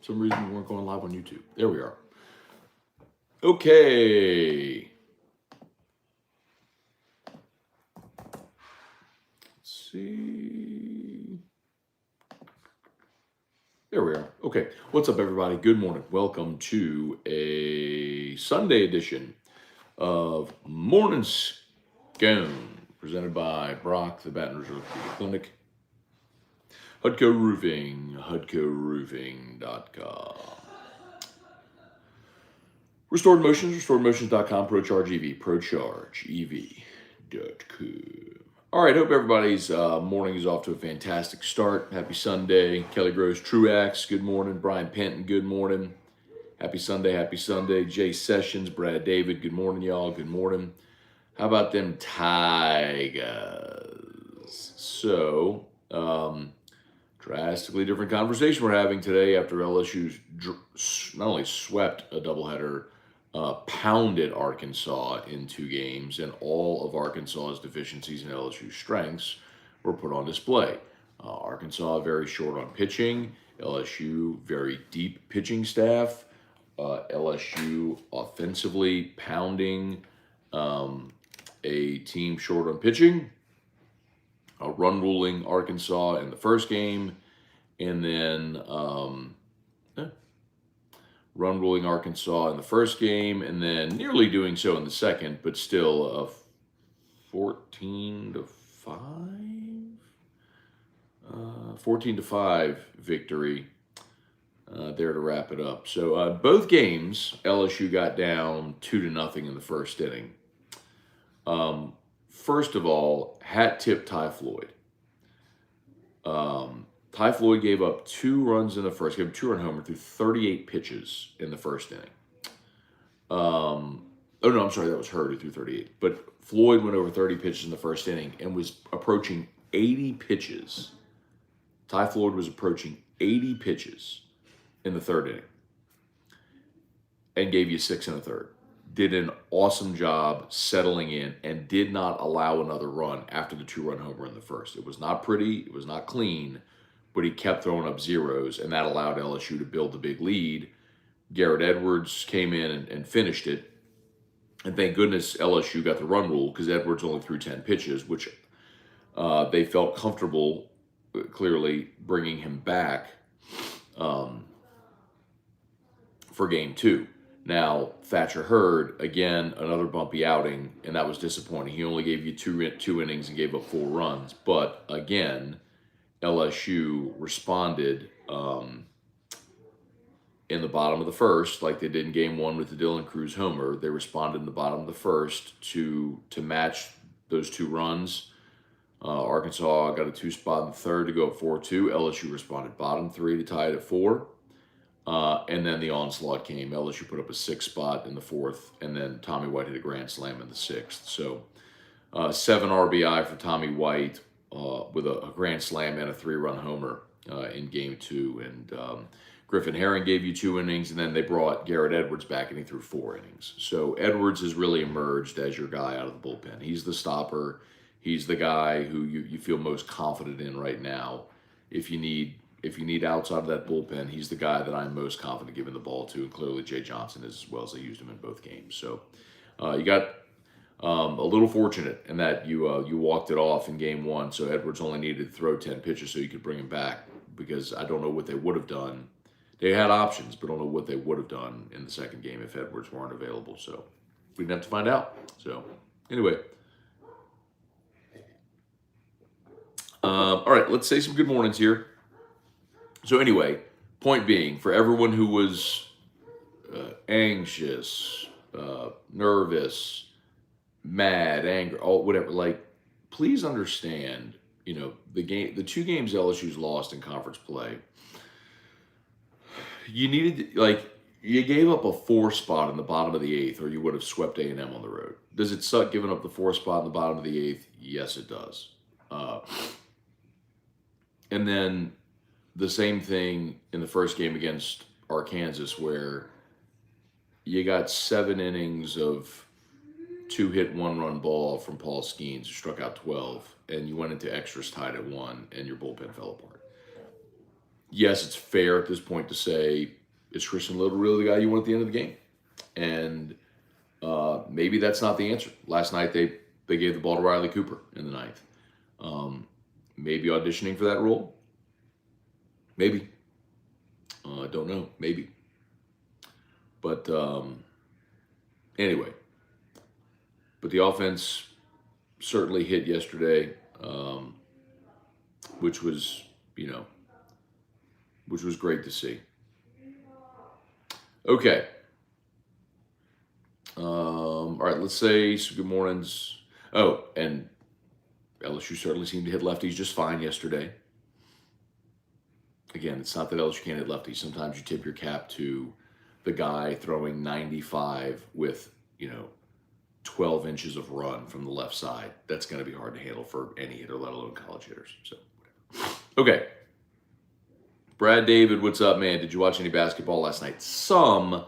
For some reason we weren't going live on YouTube. There we are. Okay. Let's see. There we are. Okay. What's up, everybody? Good morning. Welcome to a Sunday edition of Morning Scone, presented by Brock, the Baton Rouge Orthopedic Clinic. Hudco Roofing, HudcoRoofing.com. Restored Motions, RestoredMotions.com, ProCharge EV, ProChargeEV.com. All right, hope everybody's morning is off to a fantastic start. Happy Sunday. Kelly Gross, Truax, good morning. Brian Penton, good morning. Happy Sunday, happy Sunday. Jay Sessions, Brad David, good morning, y'all. Good morning. How about them Tigers? So, drastically different conversation we're having today after LSU's not only swept a doubleheader, pounded Arkansas in 2 games, and all of Arkansas's deficiencies and LSU's strengths were put on display. Arkansas very short on pitching, LSU very deep pitching staff, LSU offensively pounding a team short on pitching, run ruling Arkansas in the first game, and then run ruling Arkansas in the first game, and then nearly doing so in the second, but still a 14-5 victory there to wrap it up. So both games, LSU got down 2-0 in the first inning. First of all, hat tip Ty Floyd. Ty Floyd gave up 2 runs in the first, gave a 2-run homer through 38 pitches in the first inning. Oh no, I'm sorry, that was Hurd who threw 38. But Floyd went over 30 pitches in the first inning and was approaching 80 pitches. Ty Floyd was approaching 80 pitches in the third inning and gave you 6 1/3. Did an awesome job settling in and did not allow another run after the 2-run homer in the first. It was not pretty, it was not clean, but he kept throwing up zeros, and that allowed LSU to build the big lead. Garrett Edwards came in and finished it, and thank goodness LSU got the run rule because Edwards only threw 10 pitches, which they felt comfortable, clearly, bringing him back for game 2. Now, Thatcher Hurd, again, another bumpy outing, and that was disappointing. He only gave you two innings and gave up 4 runs. But, again, LSU responded in the bottom of the first, like they did in game 1 with the Dylan Cruz homer. They responded in the bottom of the first to match those 2 runs. Arkansas got a 2 spot in the third to go up 4-2. LSU responded bottom 3 to tie it at 4. And then the onslaught came. LSU put up a 6 spot in the 4th, and then Tommy White hit a grand slam in the 6th. So 7 RBI for Tommy White with a grand slam and a 3-run homer in game 2. And Griffin Herring gave you 2 innings, and then they brought Garrett Edwards back, and he threw 4 innings. So Edwards has really emerged as your guy out of the bullpen. He's the stopper. He's the guy who you feel most confident in right now. If you need outside of that bullpen, he's the guy that I'm most confident giving the ball to, and clearly Jay Johnson is, as well, as they used him in both games. So you got a little fortunate in that you walked it off in game 1, so Edwards only needed to throw 10 pitches so you could bring him back, because I don't know what they would have done. They had options, but I don't know what they would have done in the second game if Edwards weren't available. So we didn't have to find out. So anyway. All right, let's say some good mornings here. So anyway, point being, for everyone who was anxious, nervous, mad, angry, all whatever, like, please understand, the 2 games LSU's lost in conference play, you needed, you gave up a 4 spot in the bottom of the 8th, or you would have swept A&M on the road. Does it suck giving up the 4 spot in the bottom of the 8th? Yes, it does. And then the same thing in the first game against Arkansas, where you got 7 innings of 2-hit 1-run ball from Paul Skeens, who struck out 12, and you went into extras tied at 1, and your bullpen fell apart. yes, it's fair at this point to say, is Christian Little really the guy you want at the end of the game? And maybe that's not the answer. Last night they gave the ball to Riley Cooper in the ninth. Maybe auditioning for that role. Maybe. I don't know. Maybe. But anyway. But the offense certainly hit yesterday, which was, which was great to see. Okay. All right, let's say some good mornings. Oh, and LSU certainly seemed to hit lefties just fine yesterday. Again, it's not that LSU can't hit lefties. Sometimes you tip your cap to the guy throwing 95 with, 12 inches of run from the left side. That's going to be hard to handle for any hitter, let alone college hitters. So, okay. Brad David, what's up, man? Did you watch any basketball last night? Some.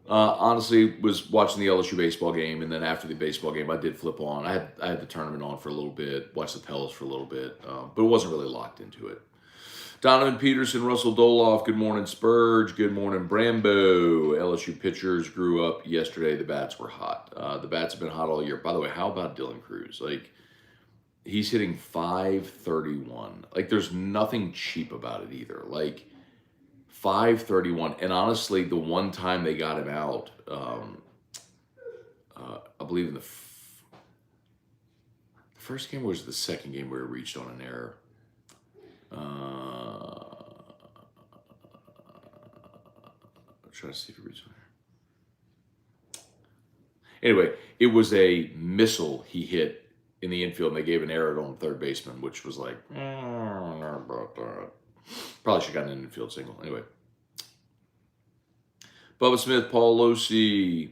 Honestly, was watching the LSU baseball game, and then after the baseball game, I did flip on. I had the tournament on for a little bit, watched the Pels for a little bit, but it wasn't really locked into it. Donovan Peterson, Russell Doloff, good morning, Spurge, good morning, Brambo. LSU pitchers grew up yesterday. The bats were hot. The bats have been hot all year. By the way, how about Dylan Cruz? Like, he's hitting .531. Like, there's nothing cheap about it either. Like, .531. And honestly, the one time they got him out, I believe in the first game, or was it the second game where he reached on an error? I'm trying to see if he reached on there. Anyway, it was a missile he hit in the infield, and they gave an error on third baseman, which was like, probably should have gotten an infield single. Anyway. Bubba Smith, Paul Losi.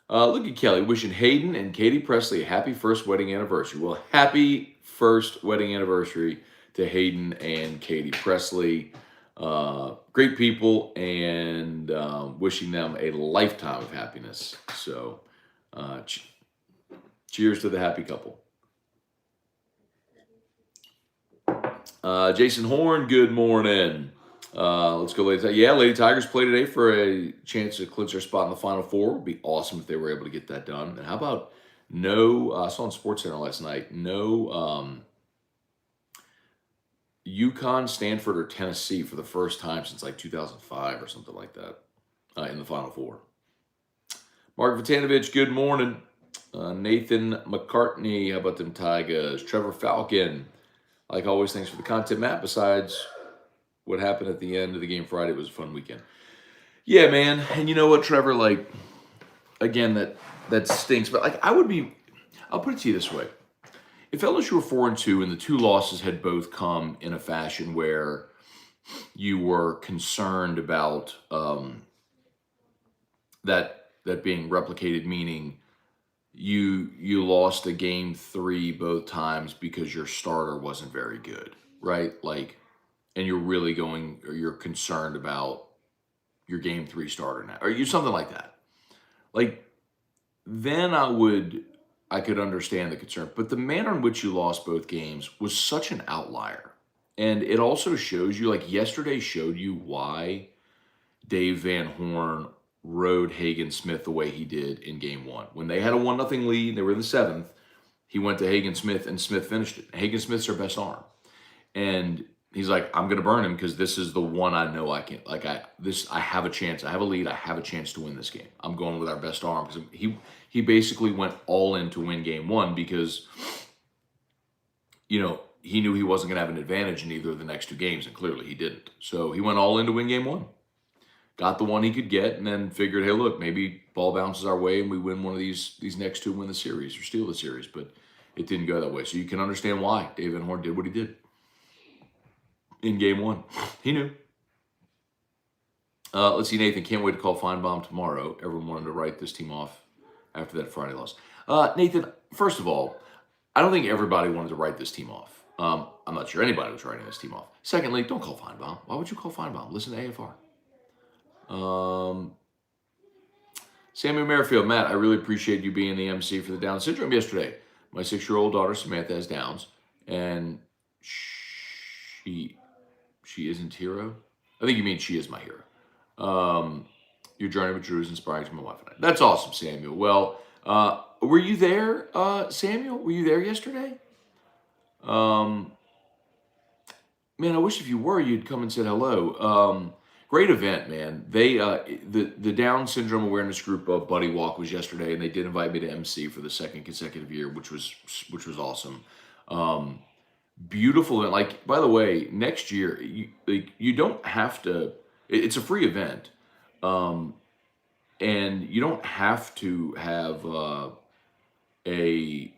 Look at Kelly, wishing Hayden and Katie Presley a happy first wedding anniversary. Well, happy first wedding anniversary to Hayden and Katie Presley. Great people, and wishing them a lifetime of happiness. So, cheers to the happy couple. Jason Horn, good morning. Let's go, Lady Tigers. Yeah, Lady Tigers play today for a chance to clinch their spot in the Final Four. It would be awesome if they were able to get that done. And how about I saw on SportsCenter last night, no UConn, Stanford, or Tennessee for the first time since like 2005 or something like that in the Final Four. Mark Vitanovich, good morning. Nathan McCartney, how about them Tigers? Trevor Falcon, like always, thanks for the content, Matt. Besides what happened at the end of the game Friday, was a fun weekend. Yeah, man. And you know what, Trevor? Like, again, that stinks. But like, I'll put it to you this way: if LSU were 4-2 and the two losses had both come in a fashion where you were concerned about that being replicated, meaning you lost a game 3 both times because your starter wasn't very good, right? Like, and you're concerned about your game 3 starter now, or something like that. Like, then I could understand the concern. But the manner in which you lost both games was such an outlier. And it also shows you, like yesterday showed you why Dave Van Horn rode Hagen Smith the way he did in game 1. When they had a 1-0 lead, they were in the 7th, he went to Hagen Smith, and Smith finished it. Hagen Smith's their best arm. And he's like, I'm going to burn him because this is the one I know I can. Like, I have a chance. I have a lead. I have a chance to win this game. I'm going with our best arm. Because he basically went all in to win game 1 because, he knew he wasn't going to have an advantage in either of the next 2 games, and clearly he didn't. So he went all in to win game 1. Got the one he could get, and then figured, hey, look, maybe ball bounces our way and we win one of these next 2, win the series or steal the series. But it didn't go that way. So you can understand why Dave Van Horn did what he did in game 1. He knew. Let's see, Nathan, can't wait to call Feinbaum tomorrow. Everyone wanted to write this team off after that Friday loss. Nathan, first of all, I don't think everybody wanted to write this team off. I'm not sure anybody was writing this team off. Secondly, don't call Feinbaum. Why would you call Feinbaum? Listen to AFR. Sammy Merrifield, Matt, I really appreciate you being the MC for the Down syndrome yesterday. My 6-year-old daughter, Samantha, has Downs, and she isn't hero. I think you mean she is my hero. Your journey with Drew is inspiring to my wife and I. That's awesome, Samuel. Well, were you there, Samuel? Were you there yesterday? Um, Man, I wish if you were, you'd come and said hello. Great event, man. The Down syndrome awareness group of Buddy Walk was yesterday, and they did invite me to MC for the second consecutive year, which was awesome. Um, Beautiful event. Like, by the way, next year you don't have to. It's a free event, um, and you don't have to have a a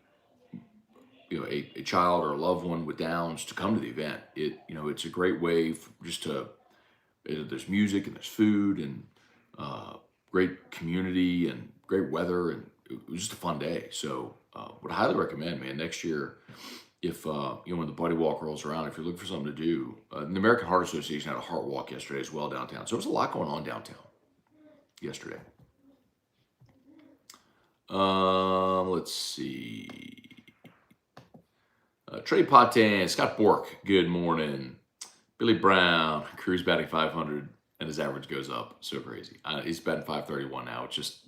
child or a loved one with Downs to come to the event. It's a great way just to. There's music and there's food and uh, great community and great weather, and it was just a fun day. So would highly recommend, man. Next year, if when the Buddy Walk rolls around, if you're looking for something to do, the American Heart Association had a heart walk yesterday as well downtown. So there was a lot going on downtown yesterday. Let's see. Trey Potan, Scott Bork, good morning. Billy Brown, Cruz batting 500, and his average goes up. So crazy. He's batting 531 now. It's just,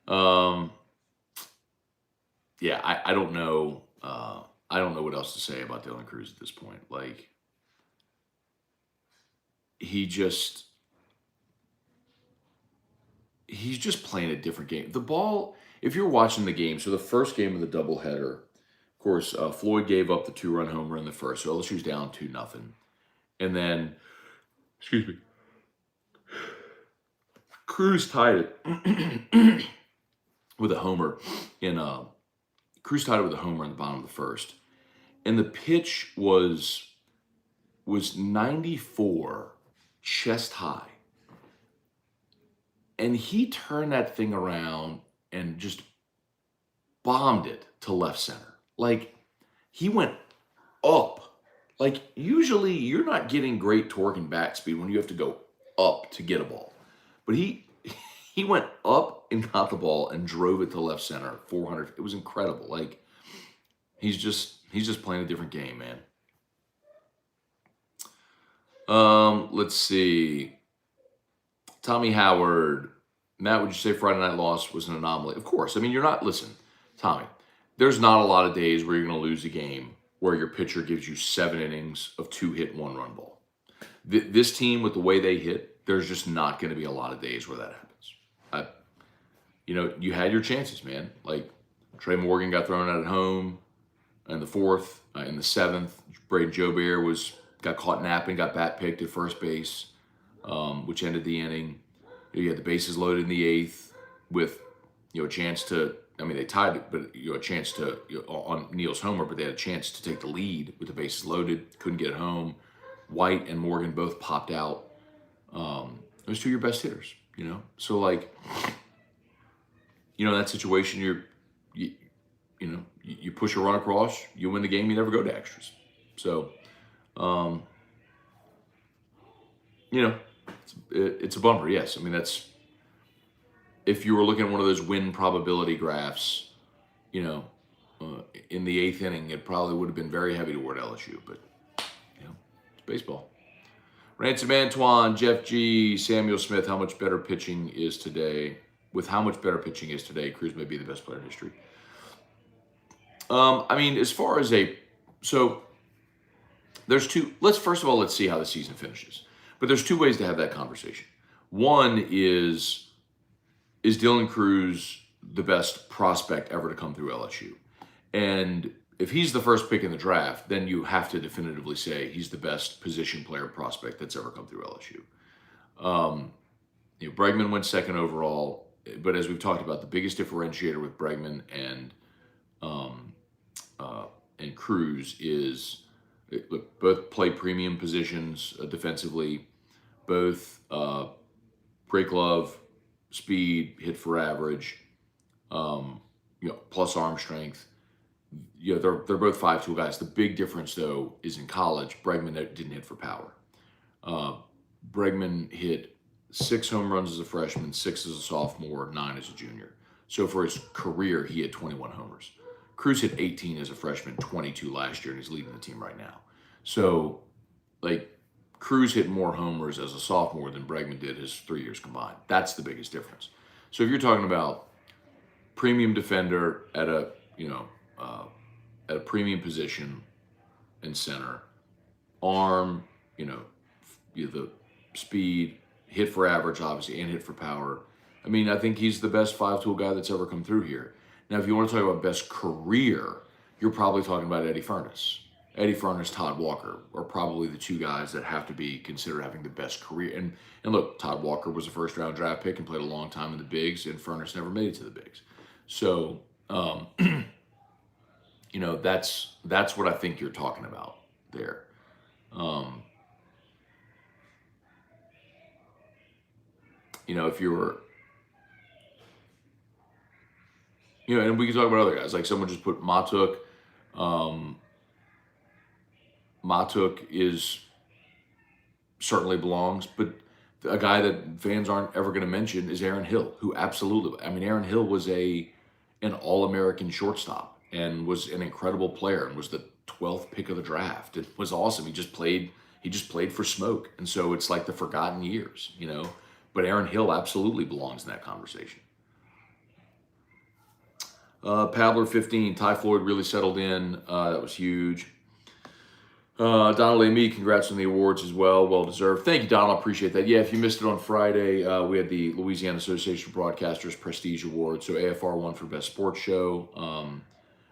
um, yeah, I don't know. I don't know what else to say about Dylan Cruz at this point. Like, he just, he's just playing a different game. The ball, if you're watching the game, so the first game of the doubleheader, of course, Floyd gave up the 2-run homer in the first, so LSU's down 2-0. And then, excuse me, Cruz tied it with a homer Cruz tied it with a homer in the bottom of the first. And the pitch was 94 chest high. And he turned that thing around and just bombed it to left center. Like, he went up. Like, usually you're not getting great torque and bat speed when you have to go up to get a ball. But he went up and got the ball and drove it to left center, 400. It was incredible. Like, he's just playing a different game, man. Let's see. Tommy Howard. Matt, would you say Friday night loss was an anomaly? Of course. I mean, listen, Tommy, there's not a lot of days where you're going to lose a game where your pitcher gives you 7 innings of 2-hit, 1-run ball. This team, with the way they hit, there's just not going to be a lot of days where that happens. You had your chances, man. Like, Trey Morgan got thrown out at home in the 4th. In the 7th, Braden Joubert got caught napping, got bat picked at first base, which ended the inning. You had the bases loaded in the 8th with a chance to. I mean, they tied it, but a chance to on Neal's homer, but they had a chance to take the lead with the bases loaded. Couldn't get it home. White and Morgan both popped out. Those 2 of your best hitters, So, like, that situation, you push a run across, you win the game, you never go to extras. So, it's a bummer. Yes, I mean, that's. If you were looking at one of those win probability graphs, in the 8th inning, it probably would have been very heavy toward LSU. But, it's baseball. Ransom Antoine, Jeff G, Samuel Smith, how much better pitching is today? With how much better pitching is today, Cruz may be the best player in history. I mean, as far as so there's two. First of all, let's see how the season finishes. But there's 2 ways to have that conversation. One is Dylan Cruz the best prospect ever to come through LSU? And if he's the first pick in the draft, then you have to definitively say he's the best position player prospect that's ever come through LSU. Bregman went 2nd overall, but as we've talked about, the biggest differentiator with Bregman and Cruz is, look, both play premium positions defensively, both great glove, speed, hit for average, plus arm strength. They're both 5 tool guys. The big difference, though, is in college, Bregman didn't hit for power. Bregman hit 6 home runs as a freshman, 6 as a sophomore, 9 as a junior. So for his career, he had 21 homers. Cruz hit 18 as a freshman, 22 last year, and he's leading the team right now. So, like, Cruz hit more homers as a sophomore than Bregman did his 3 years combined. That's the biggest difference. So if you're talking about premium defender at a at a premium position in center, arm, the speed, hit for average, obviously, and hit for power. I mean, I think he's the best five-tool guy that's ever come through here. Now, if you want to talk about best career, you're probably talking about Eddie Furniss. Eddie Furniss, Todd Walker are probably the two guys that have to be considered having the best career. And look, Todd Walker was a first-round draft pick and played a long time in the bigs, and Furniss never made it to the bigs. So, that's what I think you're talking about there. If you're, and we can talk about other guys. Like someone just put Matuk. Matuk certainly belongs, but a guy that fans aren't ever going to mention is Aaron Hill, who absolutely, Aaron Hill was an All-American shortstop and was an incredible player and was the 12th pick of the draft. It was awesome. He just played for smoke. And so it's like the forgotten years, But Aaron Hill absolutely belongs in that conversation. Paddler 15, Ty Floyd really settled in. That was huge. Donald Amy, congrats on the awards as well. Well deserved. Thank you, Donald. I appreciate that. Yeah, if you missed it on Friday, we had the Louisiana Association of Broadcasters Prestige Award. So AFR won for Best Sports Show.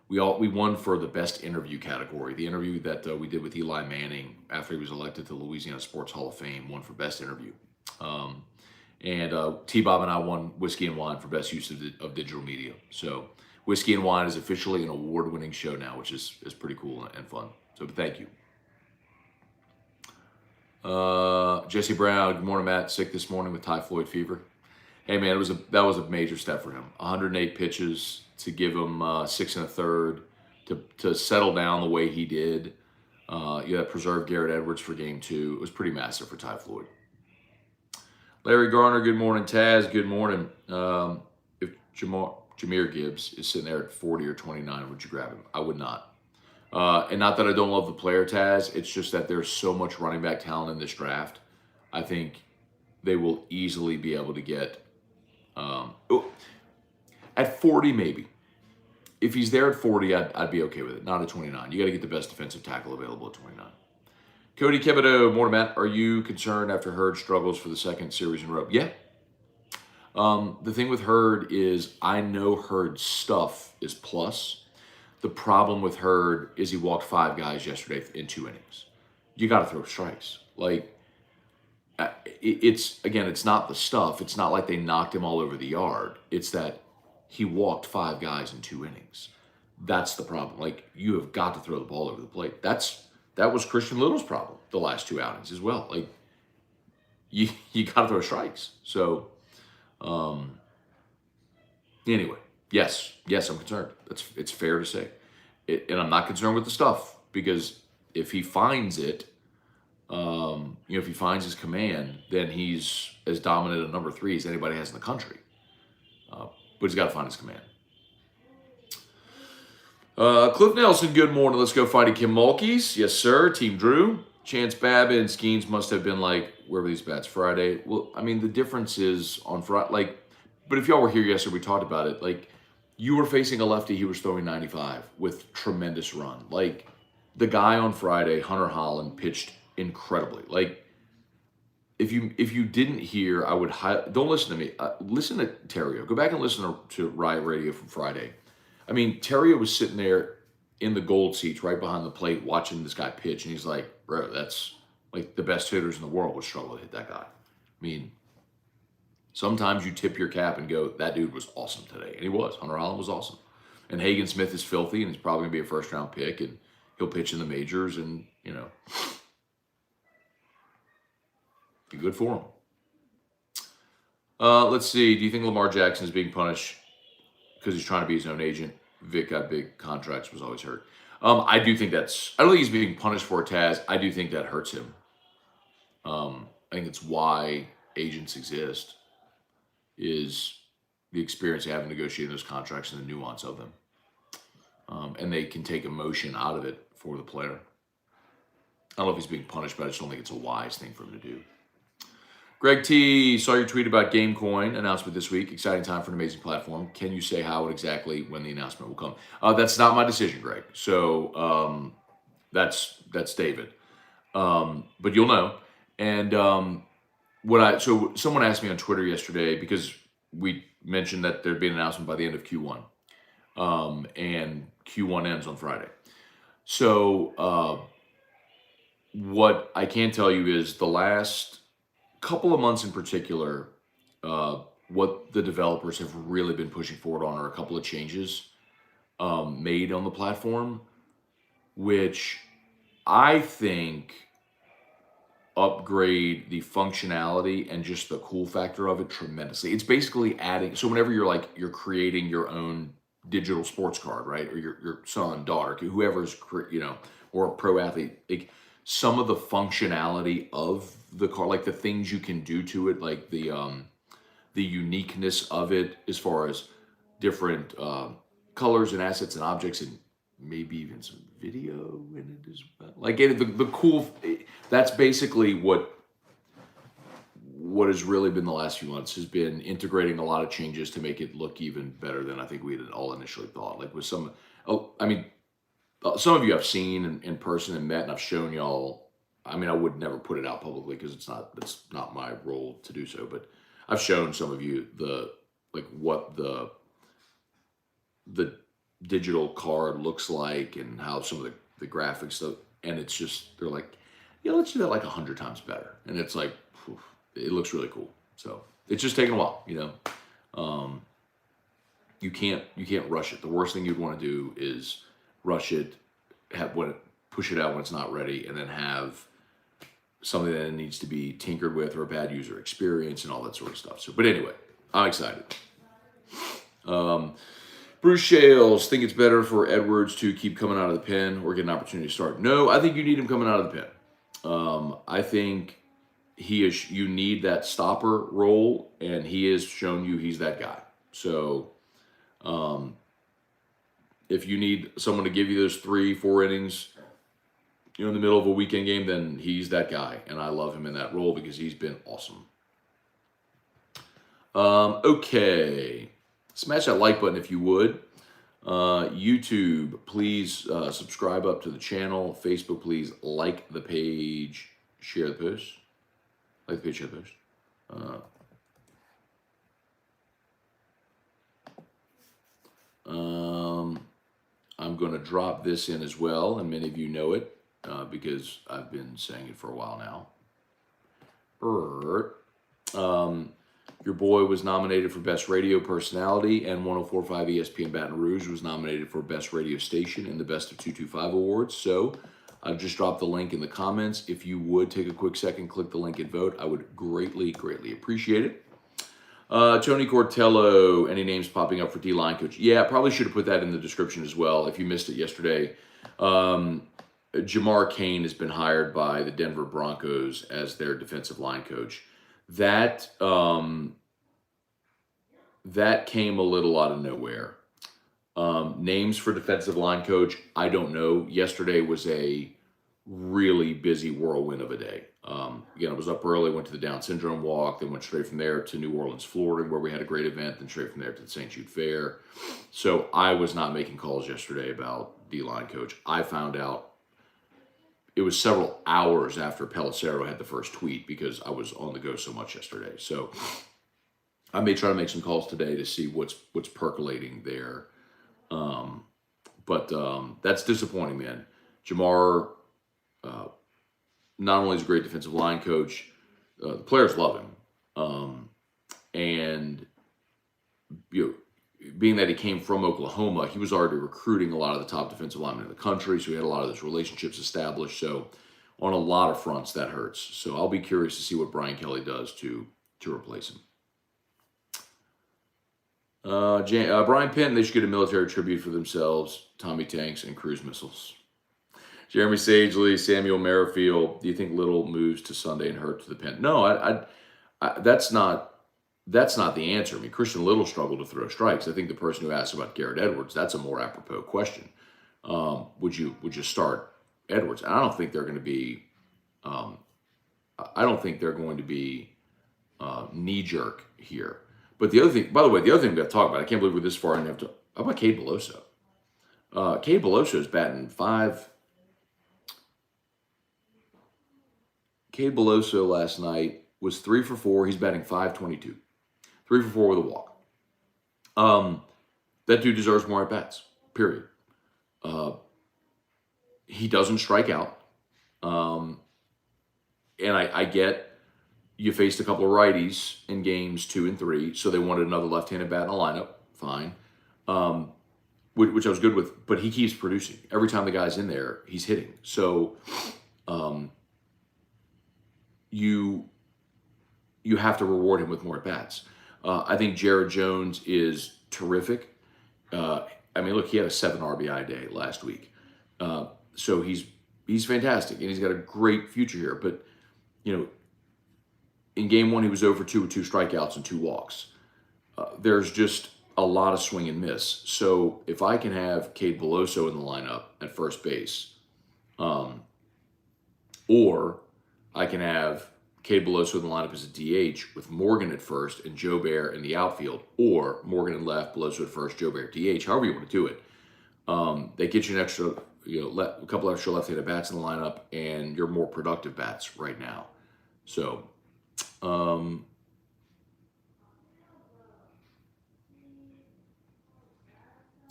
We won for the Best Interview category. The interview that we did with Eli Manning after he was elected to the Louisiana Sports Hall of Fame won for Best Interview. And T-Bob and I won Whiskey and Wine for Best Use of Digital Media. So Whiskey and Wine is officially an award-winning show now, which is pretty cool and fun. So thank you. Jesse Brown, good morning, Matt. Sick this morning with typhoid fever. Hey, man, that was a major step for him. 108 pitches to give him 6 1/3 to settle down the way he did. Preserve Garrett Edwards for game 2. It was pretty massive for Ty Floyd. Larry Garner, good morning. Taz, good morning. If Jahmyr Gibbs is sitting there at 40 or 29, would you grab him? I would not. And not that I don't love the player, Taz. It's just that there's so much running back talent in this draft. I think they will easily be able to get at 40, maybe. If he's there at 40, I'd be okay with it. Not at 29. You got to get the best defensive tackle available at 29. Cody Kebido, morning, Matt. Are you concerned after Hurd struggles for the second series in a row? Yeah. The thing with Hurd is I know Hurd's stuff is plus. The problem with Hurd is he walked 5 guys yesterday in 2 innings. You got to throw strikes. It's not the stuff. It's not like they knocked him all over the yard. It's that he walked 5 guys in 2 innings. That's the problem. You have got to throw the ball over the plate. That was Christian Little's problem the last 2 outings as well. You got to throw strikes. So, anyway, yes, I'm concerned. It's fair to say. And I'm not concerned with the stuff because if he finds it, if he finds his command, then he's as dominant a number 3 as anybody has in the country. But he's got to find his command. Cliff Nelson, good morning. Let's go fighting Kim Mulkeys. Yes, sir. Team Drew. Chance Babbitt and Skeens must have been where were these bats Friday? Well, the difference is on Friday, but if y'all were here yesterday, we talked about it. You were facing a lefty, he was throwing 95 with tremendous run. The guy on Friday, Hunter Holland, pitched incredibly. If you didn't hear, I would don't listen to me. Listen to Terrio. Go back and listen to Riot Radio from Friday. Terrio was sitting there in the gold seats right behind the plate watching this guy pitch, and he's like, bro, that's the best hitters in the world would struggle to hit that guy. Sometimes you tip your cap and go, that dude was awesome today. And he was. Hunter Holland was awesome. And Hagen Smith is filthy, and he's probably going to be a first-round pick, and he'll pitch in the majors, and, be good for him. Let's see. Do you think Lamar Jackson is being punished because he's trying to be his own agent? Vic got big contracts, was always hurt. I do think I don't think he's being punished for it, Taz. I do think that hurts him. I think it's why agents exist, is the experience of having negotiated those contracts and the nuance of them. And they can take emotion out of it for the player. I don't know if he's being punished, but I just don't think it's a wise thing for him to do. Greg T, saw your tweet about GameCoin announcement this week. Exciting time for an amazing platform. Can you say how and exactly when the announcement will come? That's not my decision, Greg. So that's David. But you'll know. And so someone asked me on Twitter yesterday, because we mentioned that there'd be an announcement by the end of Q1, and Q1 ends on Friday. So what I can tell you is the last couple of months in particular, what the developers have really been pushing forward on are a couple of changes made on the platform, which I think upgrade the functionality and just the cool factor of it tremendously. It's basically adding, so whenever you're creating your own digital sports card, right? Or your son, daughter, whoever's, or a pro athlete, like some of the functionality of the card, like the things you can do to it, like the uniqueness of it as far as different colors and assets and objects, and maybe even some video in it as well. Like the cool, that's basically what has really been the last few months, has been integrating a lot of changes to make it look even better than I think we had all initially thought. Like with some of you I've seen in person and met, and I've shown y'all. I mean, I would never put it out publicly because it's not my role to do so, but I've shown some of you what the digital card looks like and how some of the graphics stuff, and it's just, they're like, yeah, let's do that like 100 times better, and it's like, it looks really cool. So it's just taking a while, you can't rush it. The worst thing you'd want to do is rush it, push it out when it's not ready, and then have something that needs to be tinkered with, or a bad user experience and all that sort of stuff. So, but anyway, I'm excited. Bruce Shales, think it's better for Edwards to keep coming out of the pen or get an opportunity to start? No, I think you need him coming out of the pen. I think you need that stopper role, and he has shown you he's that guy. So if you need someone to give you those 3-4 innings, in the middle of a weekend game, then he's that guy, and I love him in that role because he's been awesome. Okay, smash that like button if you would. YouTube, please subscribe up to the channel. Facebook, please like the page, share the post. Like the page, share the post. I'm going to drop this in as well, and many of you know it because I've been saying it for a while now. Your boy was nominated for Best Radio Personality, and 104.5 ESPN Baton Rouge was nominated for Best Radio Station in the Best of 225 Awards. So I've just dropped the link in the comments. If you would take a quick second, click the link and vote, I would greatly, greatly appreciate it. Tony Cortello, any names popping up for D-line coach? Yeah, probably should have put that in the description as well if you missed it yesterday. Jamar Cain has been hired by the Denver Broncos as their defensive line coach. That came a little out of nowhere. Names for defensive line coach, I don't know. Yesterday was a really busy whirlwind of a day. Again, I was up early, went to the Down syndrome walk, then went straight from there to New Orleans, Florida, where we had a great event, then straight from there to the St. Jude Fair. So I was not making calls yesterday about D-line coach. I found out it was several hours after Pelissero had the first tweet because I was on the go so much yesterday. So I may try to make some calls today to see what's percolating there. But that's disappointing, man. Jamar not only is a great defensive line coach, the players love him. And being that he came from Oklahoma, he was already recruiting a lot of the top defensive linemen in the country, so he had a lot of those relationships established. So on a lot of fronts, that hurts. So I'll be curious to see what Brian Kelly does to replace him. Brian Penn, they should get a military tribute for themselves, Tommy tanks and cruise missiles. Jeremy Sagely, Samuel Merrifield, do you think Little moves to Sunday and hurt to the pen? No, I that's not the answer. I mean, Christian Little struggled to throw strikes. I think the person who asked about Garrett Edwards, that's a more apropos question. Would you start Edwards. And I don't think they're going to be. Um, I don't think they're going to be knee jerk here. But the other thing, by the way, the other thing we got to talk about. I can't believe we're this far and have to. How about Cade Beloso? Cade Beloso is batting five. Cade Beloso last night was 3 for 4. He's batting .522. 3 for 4 with a walk. That dude deserves more at bats. Period. He doesn't strike out. And I get you faced a couple of righties in games 2 and 3, so they wanted another left-handed bat in the lineup. Fine. Which I was good with, but he keeps producing. Every time the guy's in there, he's hitting. So you have to reward him with more at-bats. I think Jared Jones is terrific. I mean, look, he had a 7 RBI day last week. So he's fantastic, and he's got a great future here. But, you know, in game 1, he was 0 for 2 with 2 strikeouts and 2 walks. There's just a lot of swing and miss. So if I can have Cade Beloso in the lineup at first base, or I can have Cade Beloso in the lineup as a DH with Morgan at first and Joe Bear in the outfield, or Morgan at left, Beloso at first, Joe Bear DH, however you want to do it. They get you an extra, a couple extra left-handed bats in the lineup, and you're more productive bats right now. So,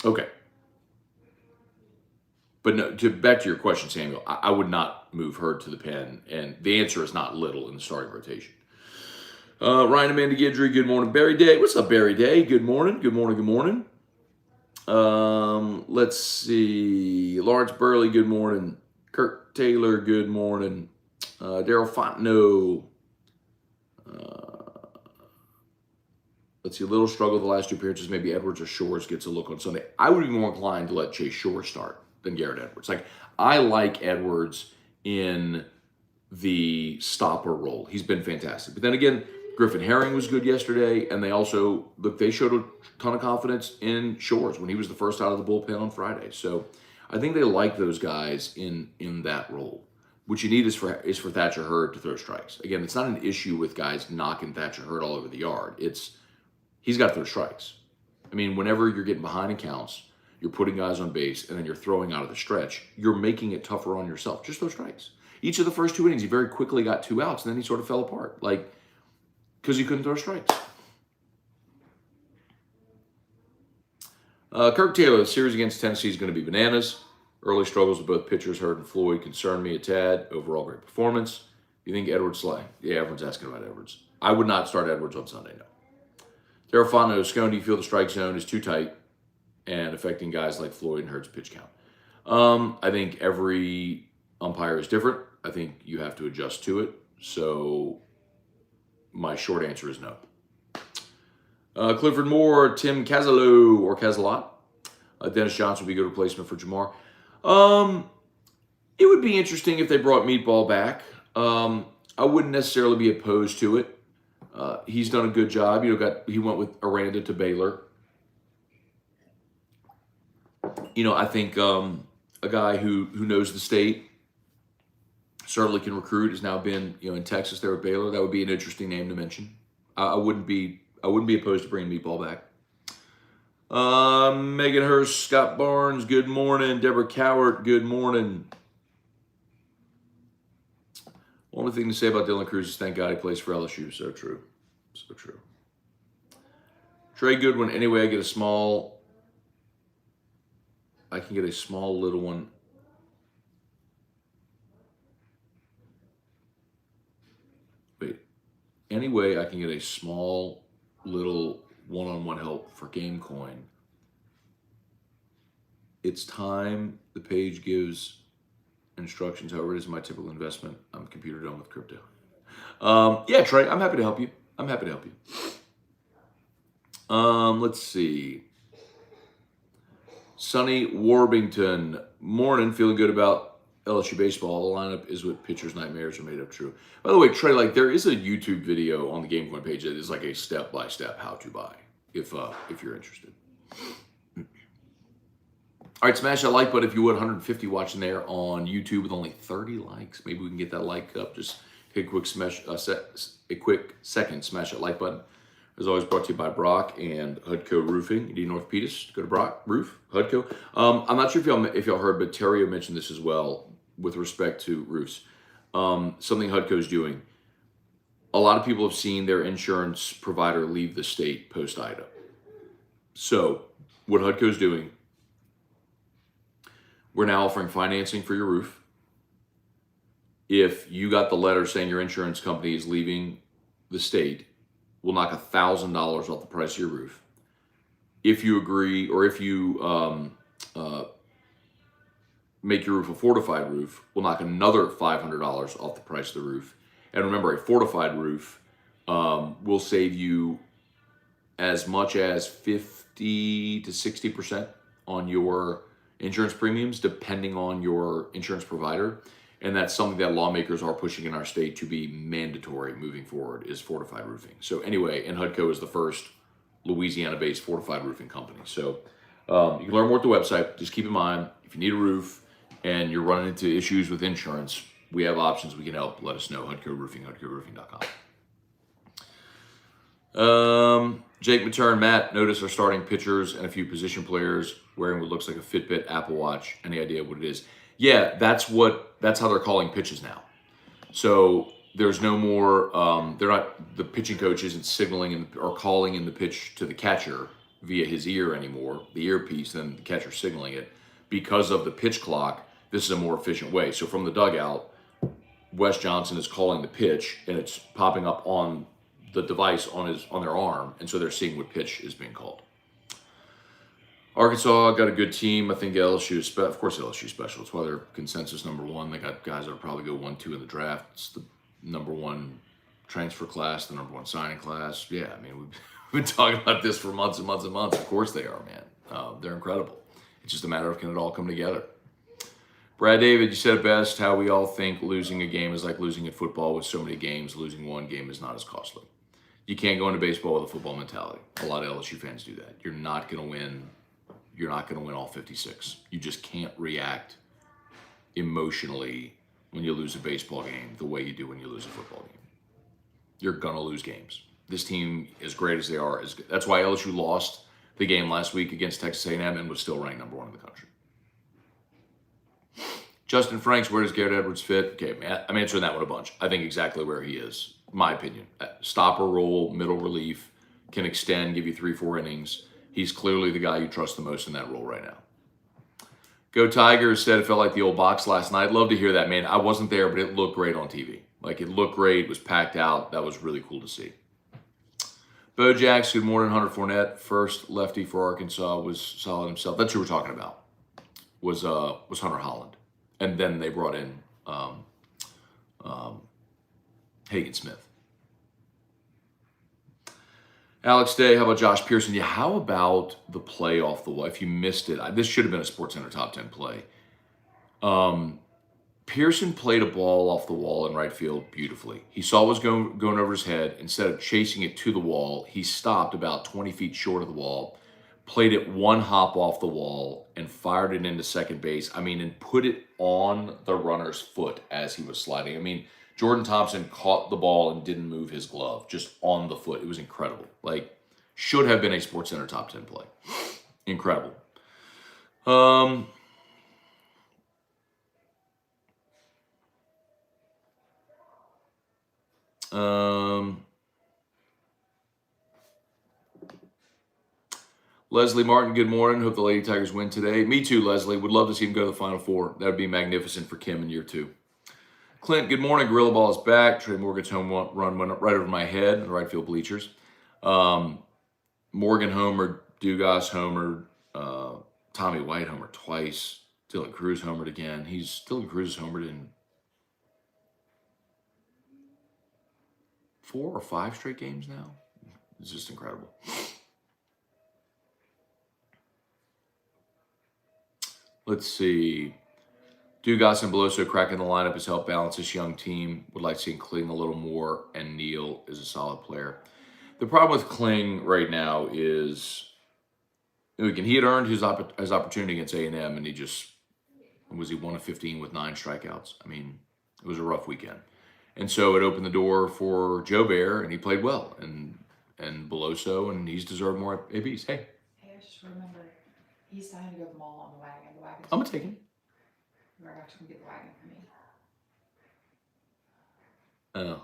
okay. But no, back to your question, Samuel, I would not move Hurd to the pen, and the answer is not little in the starting rotation. Ryan Amanda Guidry, good morning. Barry Day, what's up, Barry Day? Good morning, good morning, good morning. Let's see. Lawrence Burley, good morning. Kirk Taylor, good morning. Daryl Fontenot. Let's see, a little struggle the last 2 appearances. Maybe Edwards or Shores gets a look on Sunday. I would be more inclined to let Chase Shores start than Garrett Edwards. Like, I like Edwards in the stopper role. He's been fantastic. But then again, Griffin Herring was good yesterday, and they also, look, they showed a ton of confidence in Shores when he was the first out of the bullpen on Friday. So I think they like those guys in that role. What you need is for Thatcher Hurd to throw strikes. Again, it's not an issue with guys knocking Thatcher Hurd all over the yard. He's got to throw strikes. I mean, whenever you're getting behind in counts, you're putting guys on base, and then you're throwing out of the stretch, you're making it tougher on yourself. Just throw strikes. Each of the first 2 innings, he very quickly got 2 outs, and then he sort of fell apart, because he couldn't throw strikes. Kirk Taylor, the series against Tennessee is going to be bananas. Early struggles with both pitchers, Hurd and Floyd, concern me a tad. Overall, great performance. You think Edwards slide? Yeah, everyone's asking about Edwards. I would not start Edwards on Sunday, no. Daryl Fontenot, Scone, do you feel the strike zone is too tight and affecting guys like Floyd and Hurd's pitch count? I think every umpire is different. I think you have to adjust to it. So my short answer is no. Clifford Moore, Tim Cazalo or Casalot. Dennis Johnson would be a good replacement for Jamar. It would be interesting if they brought Meatball back. I wouldn't necessarily be opposed to it. He's done a good job. He went with Aranda to Baylor. I think a guy who knows the state, certainly can recruit, has now been in Texas there at Baylor. That would be an interesting name to mention. I wouldn't be opposed to bringing Meatball back. Megan Hurst, Scott Barnes, good morning. Deborah Cowart, good morning. Only thing to say about Dylan Cruz is thank God he plays for LSU. So true. So true. Trey Goodwin, anyway, I can get a small little one. Wait. Anyway, I can get a small little one-on-one help for GameCoin. It's time the page gives instructions. However, it is my typical investment. I'm computer done with crypto. Yeah, Trey, I'm happy to help you. Let's see. Sonny Warbington, morning. Feeling good about LSU baseball. The lineup is what pitchers' nightmares are made of. True. By the way, Trey, there is a YouTube video on the GameCoin page that is like a step-by-step how to buy, if you're interested. All right, smash that like button if you would. 150 watching there on YouTube with only 30 likes. Maybe we can get that like up. Just take a quick second, smash that like button. As always, brought to you by Brock and Hudco Roofing. You need an orthopedist, go to Brock Roof, Hudco. I'm not sure if y'all heard, but Terrio mentioned this as well with respect to roofs. Something Hudco's doing. A lot of people have seen their insurance provider leave the state post-Ida. So what Hudco's doing, we're now offering financing for your roof. If you got the letter saying your insurance company is leaving the state, we'll knock $1,000 off the price of your roof. If you agree, or if you make your roof a fortified roof, we'll knock another $500 off the price of the roof. And remember, a fortified roof will save you as much as 50 to 60% on your insurance premiums, depending on your insurance provider. And that's something that lawmakers are pushing in our state to be mandatory moving forward, is fortified roofing. So anyway, and Hudco is the first Louisiana-based fortified roofing company. So you can learn more at the website. Just keep in mind, if you need a roof and you're running into issues with insurance, we have options. We can help. Let us know. Hudco Roofing, HudcoRoofing.com. Jake Matern, Matt, notice our starting pitchers and a few position players wearing what looks like a Fitbit Apple Watch. Any idea what it is? Yeah, that's how they're calling pitches now. So there's no more, the pitching coach isn't signaling or calling in the pitch to the catcher via his ear anymore, the earpiece, then the catcher signaling it. Because of the pitch clock, this is a more efficient way. So from the dugout, Wes Johnson is calling the pitch, and it's popping up on the device on their arm, and so they're seeing what pitch is being called. Arkansas got a good team. I think LSU is of course LSU special. It's why they're consensus number one. They got guys that will probably go 1-2 in the draft. It's the number one transfer class, the number one signing class. Yeah, I mean, we've been talking about this for months and months and months. Of course they are, man. They're incredible. It's just a matter of can it all come together. Brad David, you said it best, how we all think losing a game is like losing at football with so many games. Losing one game is not as costly. You can't go into baseball with a football mentality. A lot of LSU fans do that. You're not going to win. You're not going to win all 56. You just can't react emotionally when you lose a baseball game the way you do when you lose a football game. You're going to lose games. This team, as great as they are, that's why LSU lost the game last week against Texas A&M and was still ranked number one in the country. Justin Franks, where does Garrett Edwards fit? Okay, I'm answering that one a bunch. I think exactly where he is, my opinion. Stopper role, middle relief, can extend, give you 3-4 innings. He's clearly the guy you trust the most in that role right now. Go Tigers said it felt like the old box last night. Love to hear that, man. I wasn't there, but it looked great on TV. Like, it looked great. It was packed out. That was really cool to see. Bo Jacks, good morning. Hunter Fournette, first lefty for Arkansas, was solid himself. That's who we're talking about, was Hunter Holland. And then they brought in Hagen Smith. Alex Day, how about Josh Pearson? Yeah, how about the play off the wall? If you missed it, this should have been a SportsCenter top 10 play. Pearson played a ball off the wall in right field beautifully. He saw what was going over his head. Instead of chasing it to the wall, he stopped about 20 feet short of the wall, played it one hop off the wall, and fired it into second base. I mean, and put it on the runner's foot as he was sliding. I mean, Jordan Thompson caught the ball and didn't move his glove, just on the foot. It was incredible. Like, should have been a SportsCenter top 10 play. Incredible. Leslie Martin, good morning. Hope the Lady Tigers win today. Me too, Leslie. Would love to see them go to the Final Four. That would be magnificent for Kim in year 2. Clint, good morning. Gorilla Ball is back. Trey Morgan's home run went right over my head in the right field bleachers. Morgan homered, Dugas homered, Tommy White homered twice. Dylan Cruz homered again. Dylan Cruz is homered in 4 or 5 straight games now. It's just incredible. Let's see. Dugas and Beloso cracking the lineup has helped balance this young team. Would like to see him cling a little more, and Neal is a solid player. The problem with Kling right now is he had earned his opportunity against A&M, and he 1 of 15 with 9 strikeouts. I mean, it was a rough weekend. And so it opened the door for Joe Bear, and he played well, and Beloso, and he's deserved more ABs. Hey, I just remember he's dying to go to the mall on the wagon. The wagon's I'm gonna take him. You're gonna have to come get the wagon for me. Oh.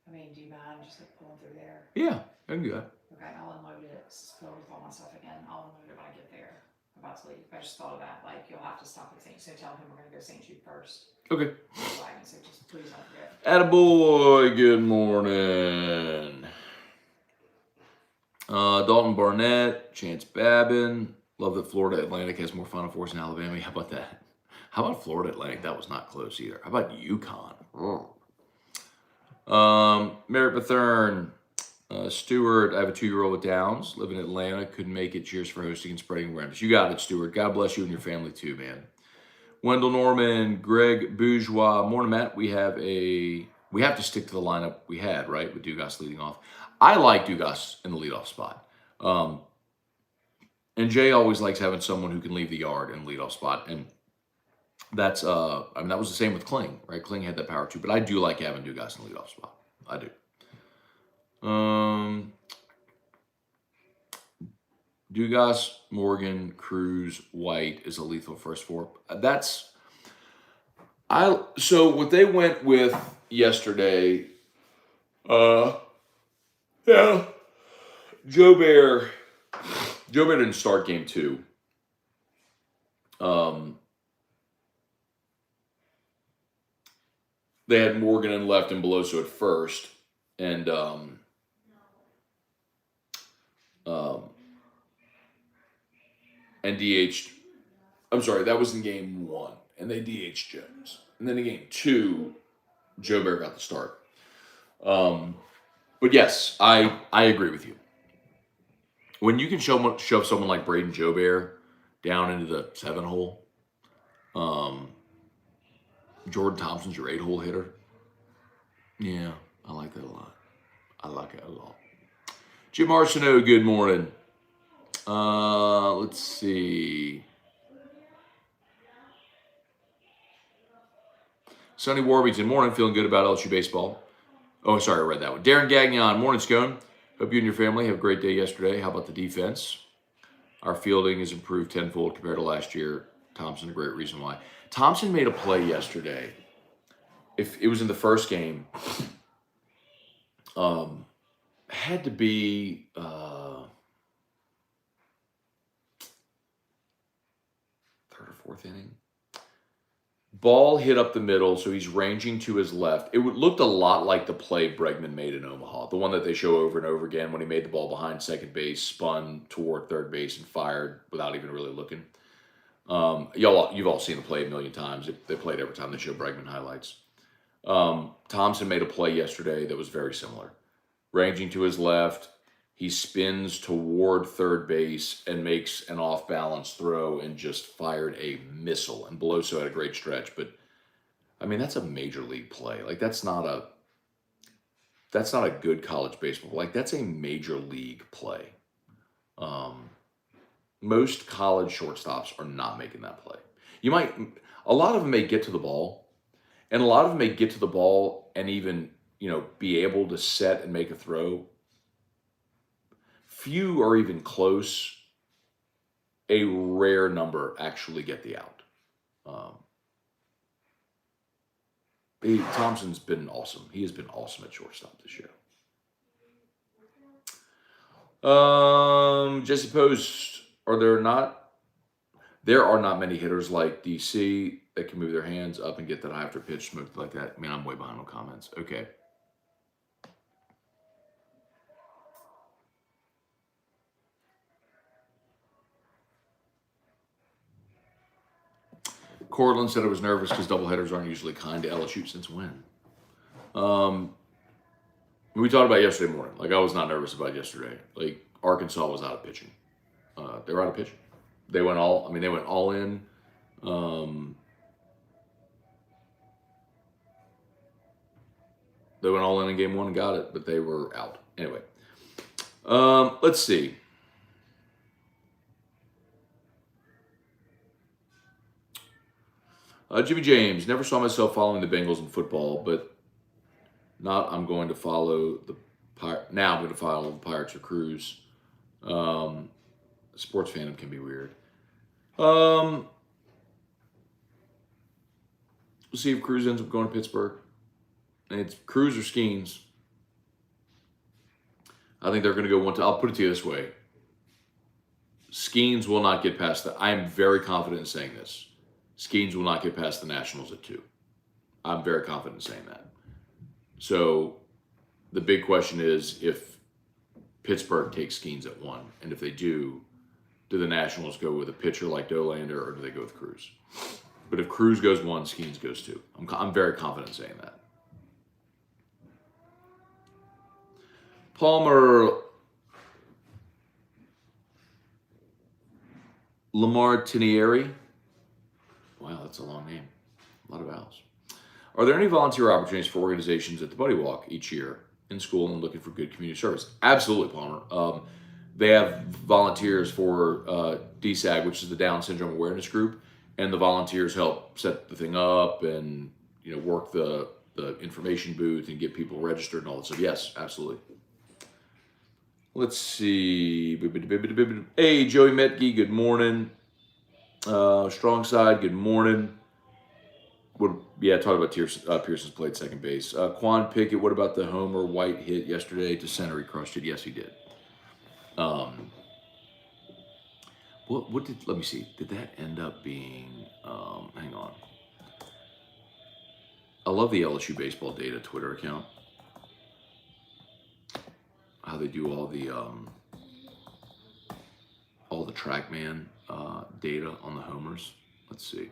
I mean, do you mind just like pulling through there? Yeah, I can do that. Okay, I'll unload it. It's filled with all my stuff again. I'll unload it when I get there. I'm about to leave. I just thought of that. Like, you'll have to stop at St. So tell him we're gonna go St. Jude first. Okay. The wagon, so just please don't forget. Attaboy, good morning. Dalton Barnett, Chance Babin. Love that Florida Atlantic has more Final Fours than Alabama. How about that? How about Florida Atlantic? That was not close either. How about UConn? Merritt Bethurn, Stewart. I have a 2-year-old with Downs. Live in Atlanta. Couldn't make it. Cheers for hosting and spreading awareness. You got it, Stewart. God bless you and your family too, man. Wendell Norman, Greg Bourgeois. Morning, Matt. We have to stick to the lineup we had, right, with Dugas leading off. I like Dugas in the leadoff spot. And Jay always likes having someone who can leave the yard in the leadoff spot. And that's, that was the same with Kling, right? Kling had that power too. But I do like having Dugas in the leadoff spot. I do. Dugas, Morgan, Cruz, White is a lethal first 4. So what they went with yesterday, yeah, Joe Bear didn't start game 2. They had Morgan and left and Beloso at first, and DH'd. I'm sorry, that was in game 1, and they DH'd Jones. And then in game 2, Joe Bear got the start. But yes, I agree with you. When you can shove someone like Braden Joe Bear down into the 7-hole, Jordan Thompson's your 8-hole hitter. Yeah, I like that a lot. I like it a lot. Jim Arsenault, good morning. Let's see. Sonny Warby, morning. Feeling good about LSU baseball. Oh, sorry, I read that one. Darren Gagnon, morning, Scone. Hope you and your family have a great day yesterday. How about the defense? Our fielding has improved tenfold compared to last year. Thompson, a great reason why. Thompson made a play yesterday. If it was in the first game, had to be third or fourth inning. Ball hit up the middle, so he's ranging to his left. It looked a lot like the play Bregman made in Omaha, the one that they show over and over again when he made the ball behind second base, spun toward third base, and fired without even really looking. You've all seen the play a million times. They play it every time they show Bregman highlights. Thompson made a play yesterday that was very similar. Ranging to his left, he spins toward third base and makes an off-balance throw and just fired a missile. And Beloso had a great stretch, but I mean, that's a major league play. Like, that's not a good college baseball. Like, that's a major league play. Most college shortstops are not making that play. A lot of them may get to the ball, and a lot of them may get to the ball and even, be able to set and make a throw. Few are even close. A rare number actually get the out. Thompson's been awesome. He has been awesome at shortstop this year. Jesse Post, there are not many hitters like DC that can move their hands up and get that after pitch smoked like that. I mean, I'm way behind on comments. Okay. Cortland said I was nervous because doubleheaders aren't usually kind to LSU. Since when? We talked about yesterday morning. Like, I was not nervous about yesterday. Like, Arkansas was out of pitching. They were out of pitching. They went all in. They went all in game 1 and got it, but they were out. Anyway, let's see. Jimmy James, never saw myself following the Bengals in football, but I'm going to follow the now I'm going to follow the Pirates or Crews. Sports fandom can be weird. We'll see if Crews ends up going to Pittsburgh. And it's Crews or Skeens. I think they're going to go one. I'll put it to you this way: Skeens will not get past that. I am very confident in saying this. Skeens will not get past the Nationals at 2. I'm very confident in saying that. So the big question is if Pittsburgh takes Skeens at 1, and if they do the Nationals go with a pitcher like Dolander, or do they go with Cruz? But if Cruz goes 1, Skeens goes 2. I'm very confident in saying that. Palmer Lamartinieri. Wow, that's a long name. A lot of vowels. Are there any volunteer opportunities for organizations at the Buddy Walk each year in school and looking for good community service? Absolutely, Palmer. They have volunteers for DSAG, which is the Down Syndrome Awareness Group, and the volunteers help set the thing up and work the information booth and get people registered and all that stuff. Yes, absolutely. Let's see. Hey, Joey Metke, good morning. Strong Side, good morning. Talk about Pearson's played second base. Quan Pickett, what about the Homer White hit yesterday to center? He crushed it. Yes, he did. Let me see. Did that end up being, hang on. I love the LSU Baseball Data Twitter account. How they do all the TrackMan data on the homers. Let's see.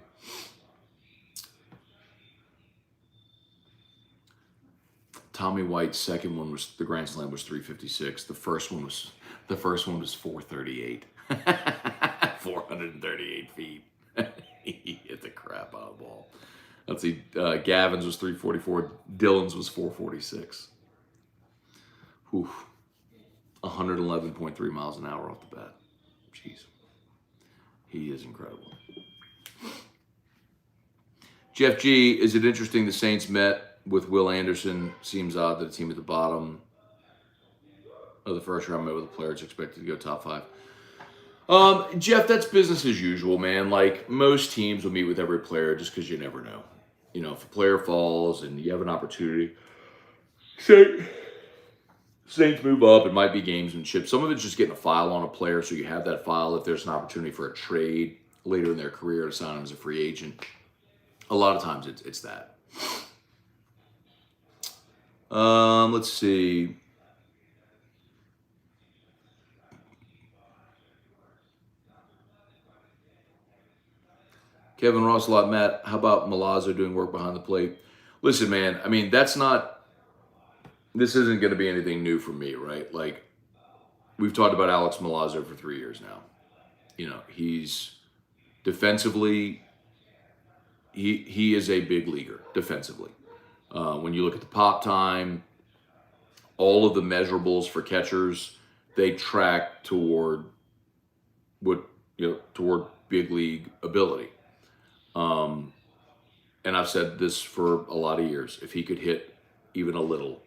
Tommy White's second one was the grand slam was 356. The first one was 438. 438 feet. He hit the crap out of the ball. Let's see. Gavin's was 344. Dillon's was 446. Whew. 111.3 miles an hour off the bat. Jeez. He is incredible. Jeff G, is it interesting the Saints met with Will Anderson? Seems odd that a team at the bottom of the first round met with a player that's expected to go top 5. Jeff, that's business as usual, man. Like, most teams will meet with every player just because you never know. If a player falls and you have an opportunity, Saints move up. It might be gamesmanship. Some of it's just getting a file on a player, so you have that file if there's an opportunity for a trade later in their career to sign them as a free agent. A lot of times it's that. Let's see. Kevin Ross, a lot. Matt, how about Milazzo doing work behind the plate? Listen, man, I mean, this isn't going to be anything new for me, right? Like, we've talked about Alex Milazzo for 3 years now. He's defensively, he is a big leaguer defensively. When you look at the pop time, all of the measurables for catchers, they track toward toward big league ability. And I've said this for a lot of years. If he could hit even a little,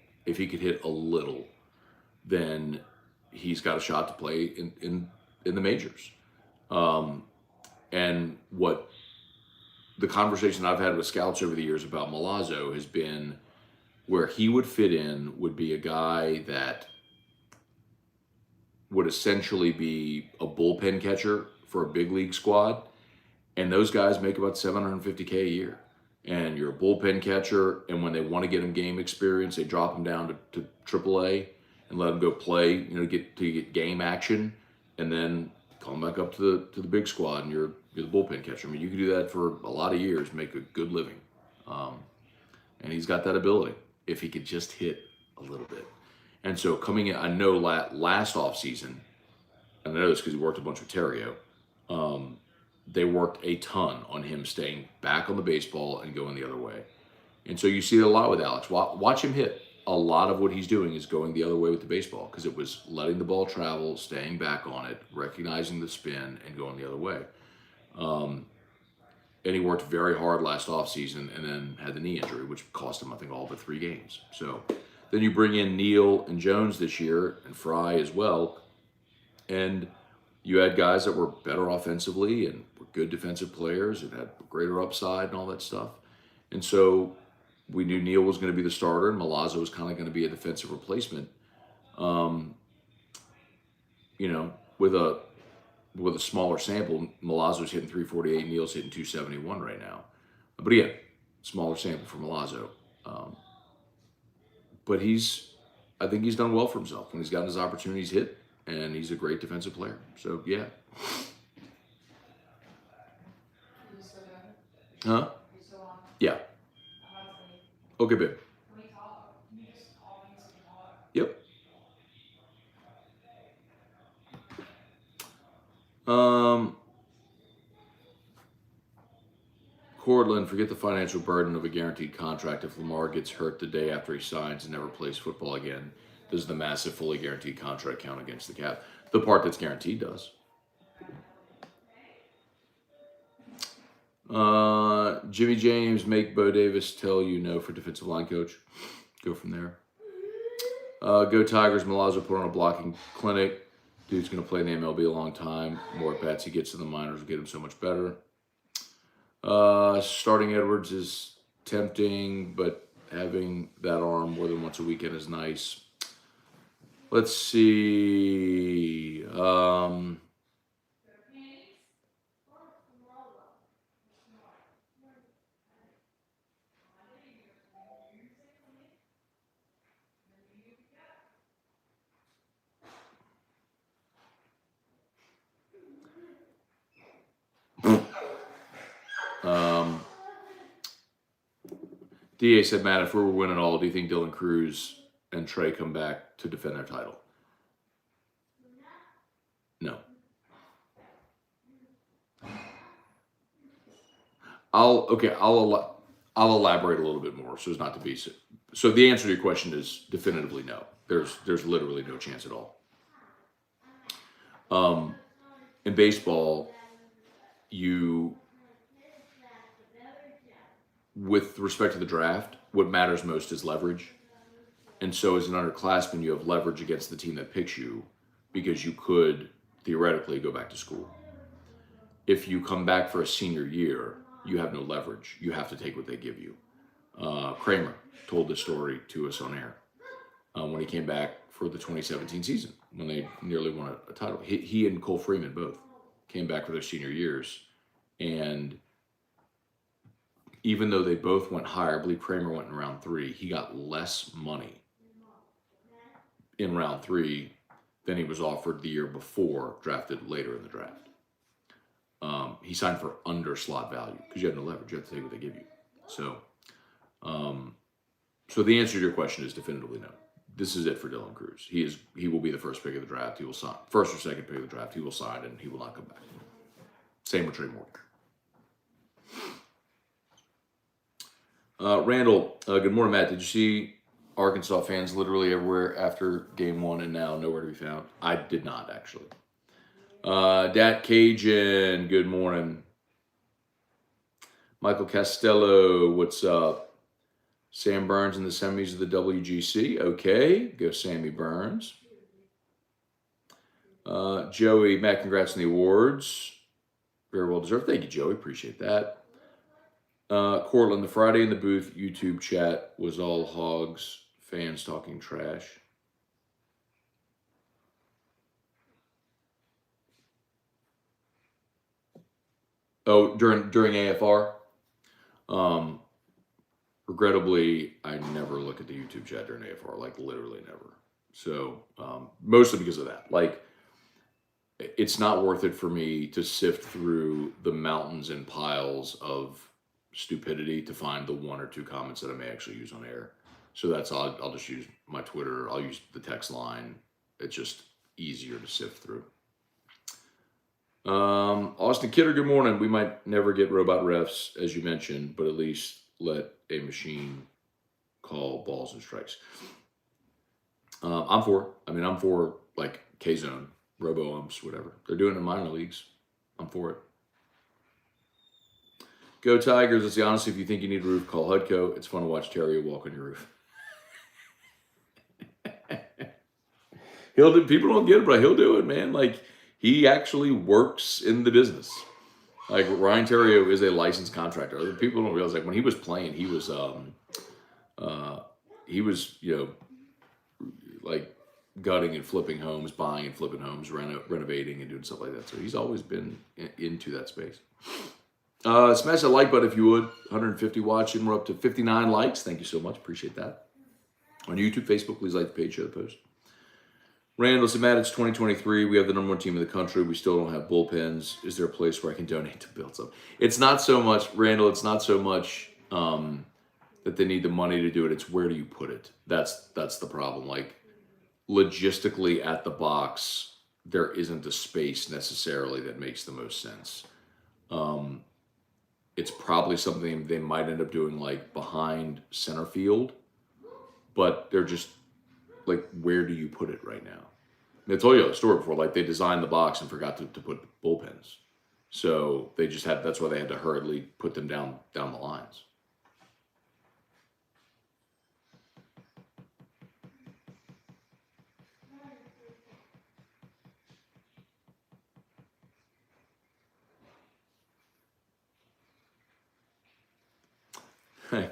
then he's got a shot to play in the majors. And what the conversation I've had with scouts over the years about Milazzo has been where he would fit in would be a guy that would essentially be a bullpen catcher for a big league squad. And those guys make about $750K a year. And you're a bullpen catcher, and when they want to get him game experience, they drop him down to AAA and let him go play, to get game action, and then call him back up to the big squad, and you're the bullpen catcher. I mean, you can do that for a lot of years, make a good living. And he's got that ability if he could just hit a little bit. And so coming in, I know last offseason, and I know this because he worked a bunch with Terrio, they worked a ton on him staying back on the baseball and going the other way. And so you see it a lot with Alex. Watch him hit. A lot of what he's doing is going the other way with the baseball because it was letting the ball travel, staying back on it, recognizing the spin, and going the other way. And he worked very hard last offseason and then had the knee injury, which cost him, I think, all but 3 games. So then you bring in Neal and Jones this year and Fry as well. And you had guys that were better offensively and were good defensive players and had greater upside and all that stuff. And so we knew Neal was going to be the starter and Milazzo was kind of going to be a defensive replacement. With a smaller sample, Milazzo's hitting 348, Neal's hitting 271 right now. But again, smaller sample for Milazzo. But I think he's done well for himself. When he's gotten his opportunities hit, and he's a great defensive player. So, yeah. Huh? Yeah. Okay, babe. Yep. Cortland, forget the financial burden of a guaranteed contract. If Lamar gets hurt the day after he signs and never plays football again, does the massive fully guaranteed contract count against the cap? The part that's guaranteed does. Jimmy James, make Bo Davis tell you no for defensive line coach. Go from there. Go Tigers. Milazzo put on a blocking clinic. Dude's going to play in the MLB a long time. More at bats he gets in the minors will get him so much better. Starting Edwards is tempting, but having that arm more than once a weekend is nice. Let's see. DA said, Matt, if we were winning all, do you think Dylan Cruz and Trey come back to defend their title? No. I'll elaborate a little bit more so as not to be so the answer to your question is definitively no. There's literally no chance at all. In baseball, with respect to the draft, what matters most is leverage. And so as an underclassman, you have leverage against the team that picks you because you could theoretically go back to school. If you come back for a senior year, you have no leverage. You have to take what they give you. Kramer told this story to us on air when he came back for the 2017 season, when they nearly won a title. He and Cole Freeman both came back for their senior years. And even though they both went higher, I believe Kramer went in round 3, he got less money in round 3 than he was offered the year before, drafted later in the draft. He signed for under slot value because you have no leverage. You have to take what they give you. So the answer to your question is definitively no. This is it for Dylan Cruz. He will be the first pick of the draft. He will sign. First or second pick of the draft. He will sign and he will not come back. Same with Trey Morgan. Randall, good morning, Matt. Did you see Arkansas fans literally everywhere after game 1 and now nowhere to be found? I did not, actually. Dat Cajun, good morning. Michael Costello, what's up? Sam Burns in the semis of the WGC. Okay, go Sammy Burns. Joey, Matt, congrats on the awards. Very well deserved. Thank you, Joey. Appreciate that. Cortland, the Friday in the booth YouTube chat was all Hogs fans talking trash. Oh, during AFR? Regrettably, I never look at the YouTube chat during AFR, like literally never. So mostly because of that. Like, it's not worth it for me to sift through the mountains and piles of stupidity to find the 1 or 2 comments that I may actually use on air. So I'll just use my Twitter. I'll use the text line. It's just easier to sift through. Austin Kidder, good morning. We might never get robot refs, as you mentioned, but at least let a machine call balls and strikes. I'm for like K-Zone, robo umps, whatever. They're doing it in minor leagues. I'm for it. Go Tigers. Let's be honest. If you think you need a roof, call Hudco. It's fun to watch Terry walk on your roof. He'll do. People don't get it, but he'll do it, man. Like, he actually works in the business. Like, Ryan Terrio is a licensed contractor. People don't realize, like, when he was playing, he was like gutting and flipping homes, buying and flipping homes, renovating and doing stuff like that. So he's always been into that space. Smash that like button if you would. 150 watching. We're up to 59 likes. Thank you so much. Appreciate that. On YouTube, Facebook, please like the page, share the post. Randall, so Matt, it's 2023. We have the number one team in the country. We still don't have bullpens. Is there a place where I can donate to build some? It's not so much, Randall, it's not so much that they need the money to do it. It's where do you put it? That's the problem. Like, logistically at the box, there isn't a space necessarily that makes the most sense. It's probably something they might end up doing like behind center field, but they're just like, where do you put it right now? I told you the story before, like they designed the box and forgot to put bullpens. So they just had, that's why they had to hurriedly put them down the lines.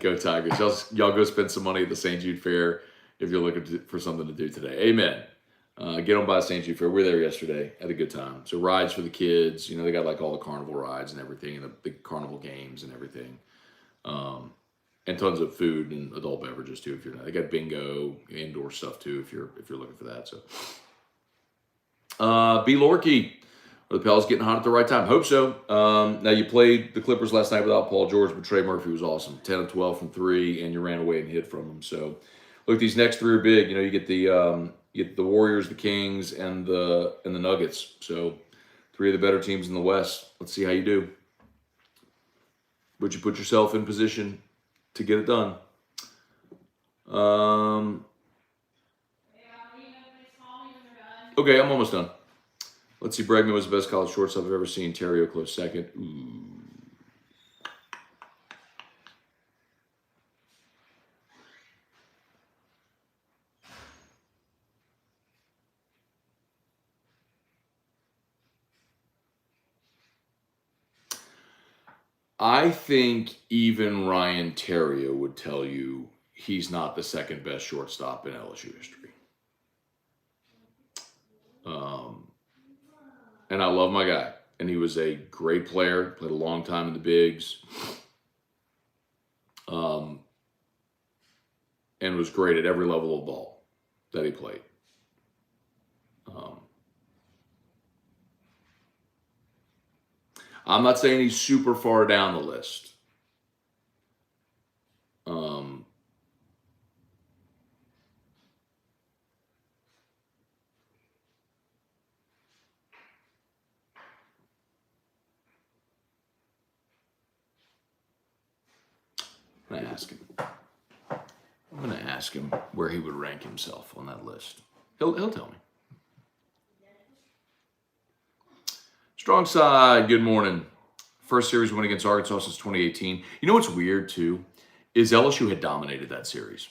Go Tigers. Y'all go spend some money at the St. Jude Fair if you're looking for something to do today. Amen. Get on by St. Jude Fair. We were there yesterday. Had a good time. So rides for the kids. You know, they got like all the carnival rides and everything, and the big carnival games and everything. And tons of food and adult beverages too. If you're not, they got bingo, indoor stuff too. If you're looking for that. So, B. Lorkey. Are the Pels getting hot at the right time? Hope so. Now, you played the Clippers last night without Paul George, but Trey Murphy was awesome. 10 of 12 from 3, and you ran away and hit from him. So, look, these next 3 are big. You know, you get the Warriors, the Kings, and the Nuggets. So, 3 of the better teams in the West. Let's see how you do. Would you put yourself in position to get it done? Okay, I'm almost done. Let's see. Bregman was the best college shortstop I've ever seen. Terrio close second. Ooh. I think even Ryan Terrio would tell you he's not the second best shortstop in LSU history. And I love my guy. And he was a great player, played a long time in the bigs. And was great at every level of ball that he played. I'm not saying he's super far down the list. I'm going to ask him. I'm going to ask him where he would rank himself on that list. He'll tell me. Strong side, good morning. First series win against Arkansas since 2018. You know what's weird, too, is LSU had dominated that series.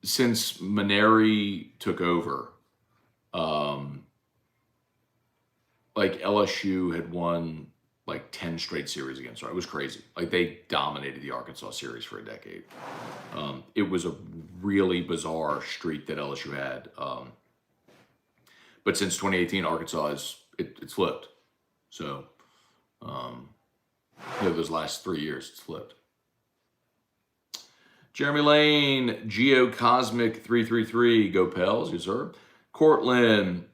Since Maneri took over, like LSU had won like 10 straight series against her. It was crazy. Like they dominated the Arkansas series for a decade. It was a really bizarre streak that LSU had. But since 2018, Arkansas it's flipped. So, those last 3 years, it's flipped. Jeremy Lane, Geo Cosmic 333, go Pels, yes sir. Cortland,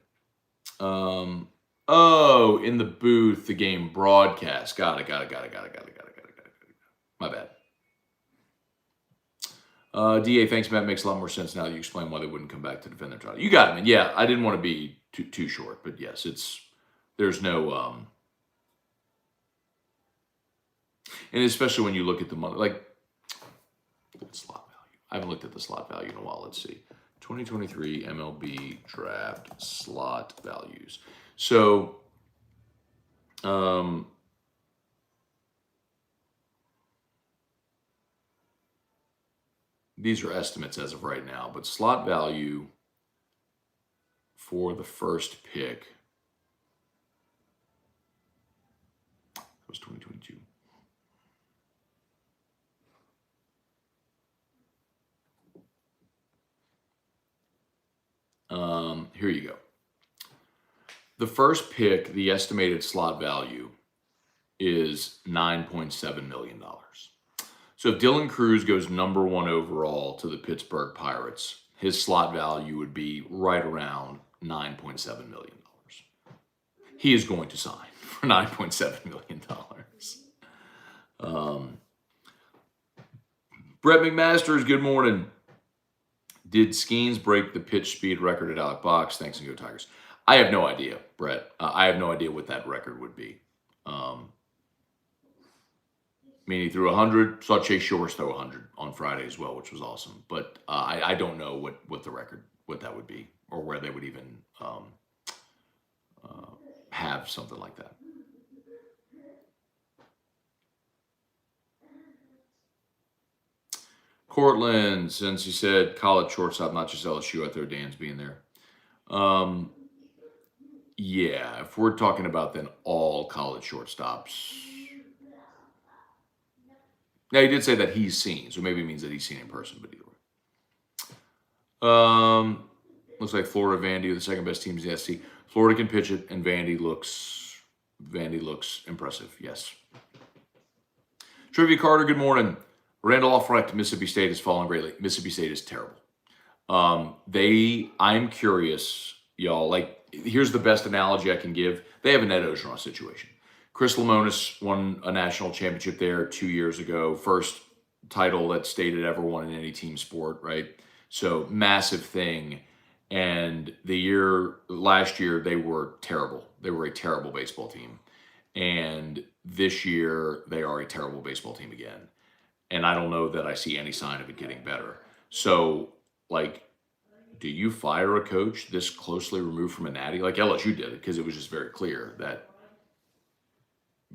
in the booth, the game broadcast. Got it. My bad. DA, thanks, Matt. Makes a lot more sense now that you explain why they wouldn't come back to defend their title. You got it, man. Yeah, I didn't want to be too short, but yes, there's no, and especially when you look at the money, like slot value. I haven't looked at the slot value in a while. Let's see. 2023 MLB draft slot values. So, these are estimates as of right now, but slot value for the first pick, that was 2022. Here you go. The first pick, the estimated slot value is $9.7 million. So if Dylan Cruz goes number 1 overall to the Pittsburgh Pirates, his slot value would be right around $9.7 million. He is going to sign for $9.7 million. Brett McMasters, good morning. Did Skeens break the pitch speed record at Alec Box? Thanks, and go Tigers. I have no idea, Brett. I have no idea what that record would be. I mean, he threw 100. Saw Chase Shores throw 100 on Friday as well, which was awesome. But I don't know what the record, what that would be, or where they would even have something like that. Cortland, since you said college shortstop, not just LSU, I throw Dan's being there. Yeah, if we're talking about then all college shortstops. Now, he did say that he's seen, so maybe it means that he's seen in person, but either way. Looks like Florida, Vandy are the second best teams in the SC. Florida can pitch it, and Vandy looks impressive, yes. Trivia Carter, good morning. Randolph Recht, Mississippi State has fallen greatly. Mississippi State is terrible. I'm curious, y'all, like, here's the best analogy I can give. They have a Ned Ogeron situation. Chris Lemonis won a national championship there 2 years ago. First title that State had ever won in any team sport, right? So massive thing. And last year, they were terrible. They were a terrible baseball team. And this year, they are a terrible baseball team again. And I don't know that I see any sign of it getting better. So, like, do you fire a coach this closely removed from a natty? Like LSU did it, because it was just very clear that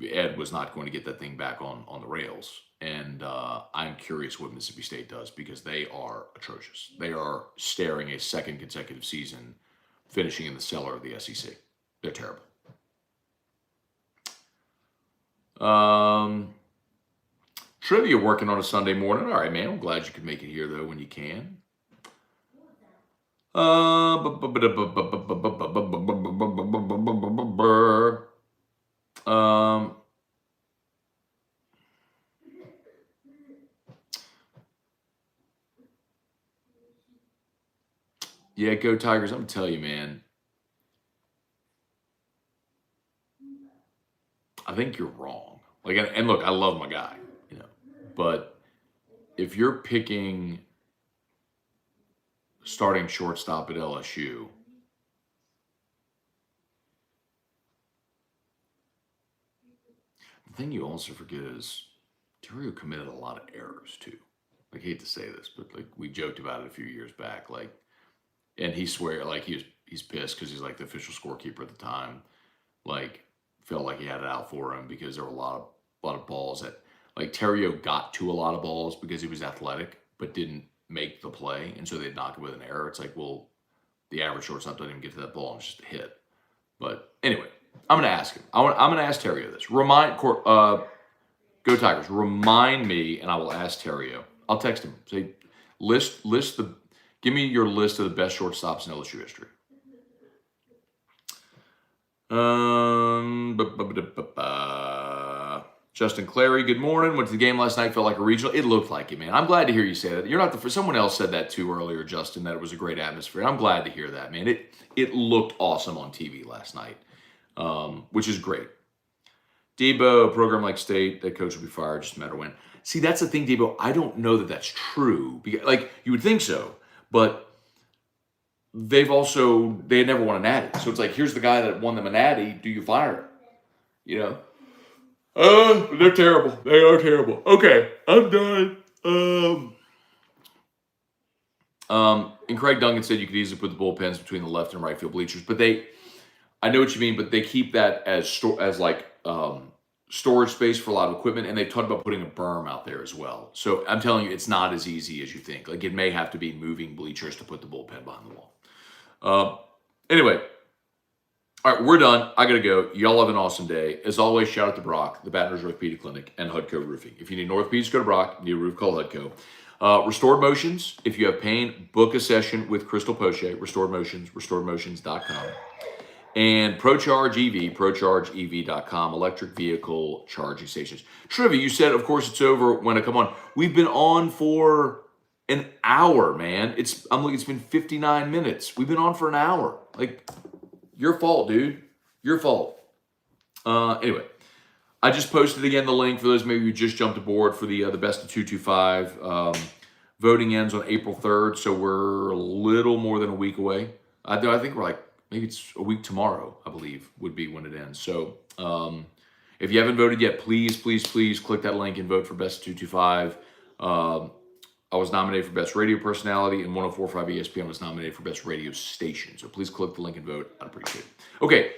Ed was not going to get that thing back on the rails. And I'm curious what Mississippi State does, because they are atrocious. They are staring a second consecutive season finishing in the cellar of the SEC. They're terrible. Trivia working on a Sunday morning. All right, man. I'm glad you could make it here, though, when you can. Yeah, go Tigers. I'm gonna tell you, man. I think you're wrong. Like, and look, I love my guy, but if you're picking starting shortstop at LSU, the thing you also forget is Terrio committed a lot of errors too. Like, I hate to say this, but like, we joked about it a few years back. Like, and he swear, like, he's pissed because he's like the official scorekeeper at the time. Like, felt like he had it out for him because there were a lot of balls that, like, Terrio got to a lot of balls because he was athletic but didn't make the play, and so they'd knock it with an error. It's like, well, the average shortstop doesn't even get to that ball, and it's just a hit. But anyway, I'm going to ask him. I'm going to ask Terrio this. Go Tigers. Remind me, and I will ask Terrio. I'll text him. Say, give me your list of the best shortstops in LSU history. Justin Clary, good morning. Went to the game last night, felt like a regional. It looked like it, man. I'm glad to hear you say that. You're not the first. Someone else said that too earlier, Justin, that it was a great atmosphere. I'm glad to hear that, man. It looked awesome on TV last night, which is great. Debo, program like State, that coach will be fired just no matter when. See, that's the thing, Debo. I don't know that that's true. Because, like, you would think so, but they had never won a natty. So it's like, here's the guy that won them a natty. Do you fire him? They're terrible. They are terrible. Okay, I'm done. And Craig Duncan said you could easily put the bullpens between the left and right field bleachers, but I know what you mean, but they keep that as storage space for a lot of equipment, and they talked about putting a berm out there as well. So I'm telling you, it's not as easy as you think. Like, it may have to be moving bleachers to put the bullpen behind the wall. Anyway, all right, we're done. I gotta go. Y'all have an awesome day. As always, shout out to Brock, the Baton Rouge Orthopedic Clinic, and Hudco Roofing. If you need an orthopedics, go to Brock. If you need a roof, call Hudco. Restored Motions. If you have pain, book a session with Crystal Poche. Restored Motions, restoredmotions.com. And ProCharge EV, ProChargeEV.com, electric vehicle charging stations. Trivia, you said, of course, it's over when I come on. We've been on for an hour, man. I'm looking, it's been 59 minutes. We've been on for an hour. Like, your fault, dude. Your fault. Anyway, I just posted again the link for those maybe who just jumped aboard for the best of 225. Voting ends on April 3rd, so we're a little more than a week away. I think we're like, maybe it's a week tomorrow, I believe, would be when it ends. So if you haven't voted yet, please, please, please click that link and vote for Best 225. I was nominated for Best Radio Personality, and 104.5 ESPN was nominated for Best Radio Station. So please click the link and vote. I'd appreciate it. Okay,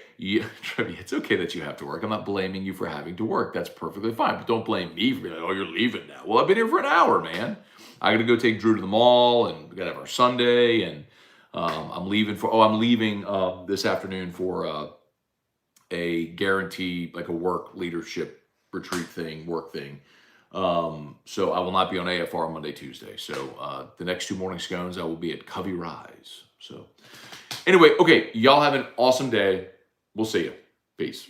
Trevi, it's okay that you have to work. I'm not blaming you for having to work. That's perfectly fine. But don't blame me for being like, oh, you're leaving now. Well, I've been here for an hour, man. I got to go take Drew to the mall, and we got to have our Sunday, and I'm leaving this afternoon for a guarantee, like a work leadership retreat thing, work thing. So I will not be on AFR Monday, Tuesday. So the next two morning scones, I will be at Covey Rise. So anyway, okay, y'all have an awesome day. We'll see you. Peace.